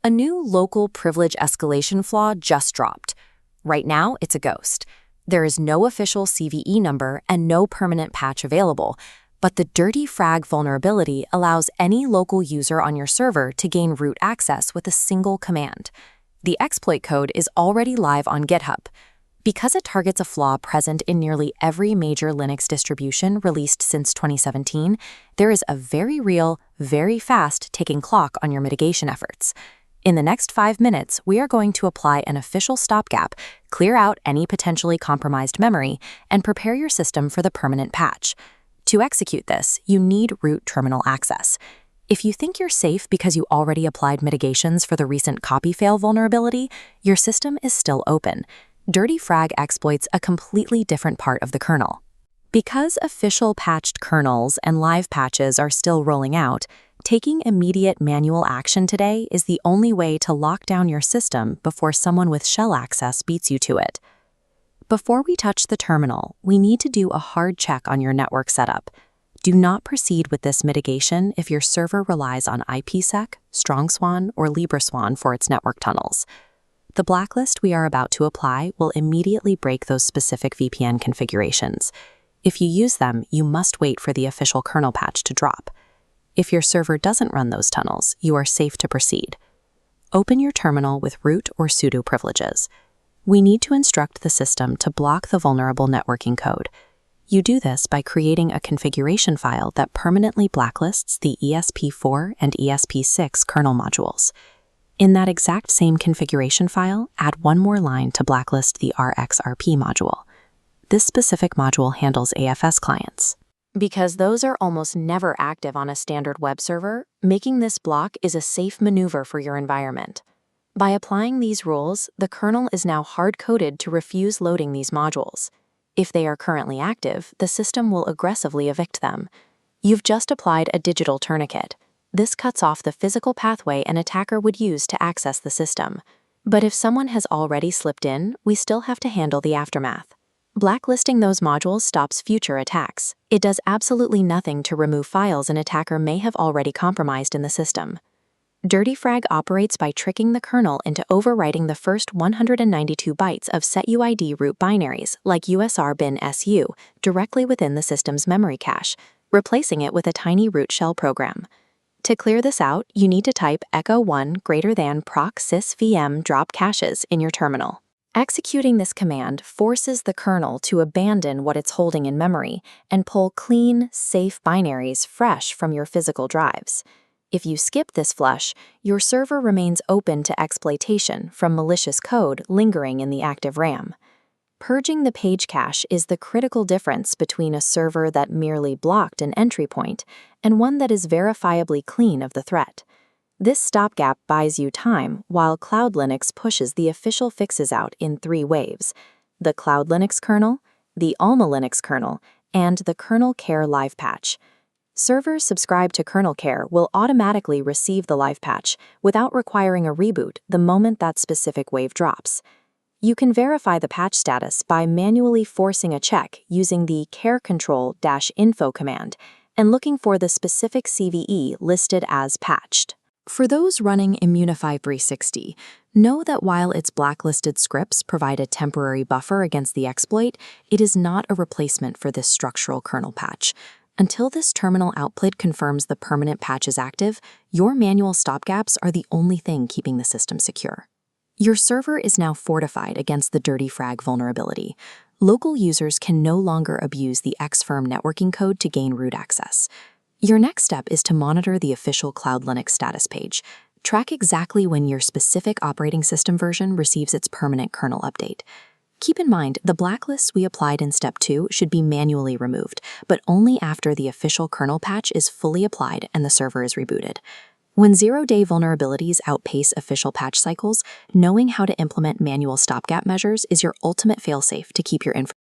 A new local privilege escalation flaw just dropped. Right now, it's a ghost. There is no official CVE number and no permanent patch available, but the dirty Frag vulnerability allows any local user on your server to gain root access with a single command. The exploit code is already live on GitHub. Because it targets a flaw present in nearly every major Linux distribution released since 2017, there is a very real, very fast ticking clock on your mitigation efforts. In the next 5 minutes, we are going to apply an official stopgap, clear out any potentially compromised memory, and prepare your system for the permanent patch. To execute this, you need root terminal access. If you think you're safe because you already applied mitigations for the recent copy fail vulnerability, your system is still open. Dirty Frag exploits a completely different part of the kernel. Because official patched kernels and live patches are still rolling out, taking immediate manual action today is the only way to lock down your system before someone with shell access beats you to it. Before we touch the terminal, we need to do a hard check on your network setup. Do not proceed with this mitigation if your server relies on IPsec, StrongSwan, or LibreSwan for its network tunnels. The blacklist we are about to apply will immediately break those specific VPN configurations. If you use them, you must wait for the official kernel patch to drop. If your server doesn't run those tunnels, you are safe to proceed. Open your terminal with root or sudo privileges. We need to instruct the system to block the vulnerable networking code. You do this by creating a configuration file that permanently blacklists the ESP4 and ESP6 kernel modules. In that exact same configuration file, add one more line to blacklist the rxrp module. This specific module handles AFS clients. Because those are almost never active on a standard web server, making this block is a safe maneuver for your environment. By applying these rules, the kernel is now hard-coded to refuse loading these modules. If they are currently active, the system will aggressively evict them. You've just applied a digital tourniquet. This cuts off the physical pathway an attacker would use to access the system. But if someone has already slipped in, we still have to handle the aftermath. Blacklisting those modules stops future attacks. It does absolutely nothing to remove files an attacker may have already compromised in the system. Dirty Frag operates by tricking the kernel into overwriting the first 192 bytes of setuid root binaries, like USR bin SU, directly within the system's memory cache, replacing it with a tiny root shell program. To clear this out, you need to type echo1 > proc sys vm drop caches in your terminal. Executing this command forces the kernel to abandon what it's holding in memory and pull clean, safe binaries fresh from your physical drives. If you skip this flush, your server remains open to exploitation from malicious code lingering in the active RAM. Purging the page cache is the critical difference between a server that merely blocked an entry point and one that is verifiably clean of the threat. This stopgap buys you time while CloudLinux pushes the official fixes out in 3 waves: the CloudLinux kernel, the AlmaLinux kernel, and the KernelCare live patch. Servers subscribed to KernelCare will automatically receive the live patch without requiring a reboot the moment that specific wave drops. You can verify the patch status by manually forcing a check using the carecontrol-info command and looking for the specific CVE listed as patched. For those running Immunify 360, know that while its blacklisted scripts provide a temporary buffer against the exploit, it is not a replacement for this structural kernel patch. Until this terminal output confirms the permanent patch is active, your manual stopgaps are the only thing keeping the system secure. Your server is now fortified against the Dirty Frag vulnerability. Local users can no longer abuse the xfirm networking code to gain root access. Your next step is to monitor the official CloudLinux status page. Track exactly when your specific operating system version receives its permanent kernel update. Keep in mind, the blacklists we applied in Step 2 should be manually removed, but only after the official kernel patch is fully applied and the server is rebooted. When zero-day vulnerabilities outpace official patch cycles, knowing how to implement manual stopgap measures is your ultimate failsafe to keep your information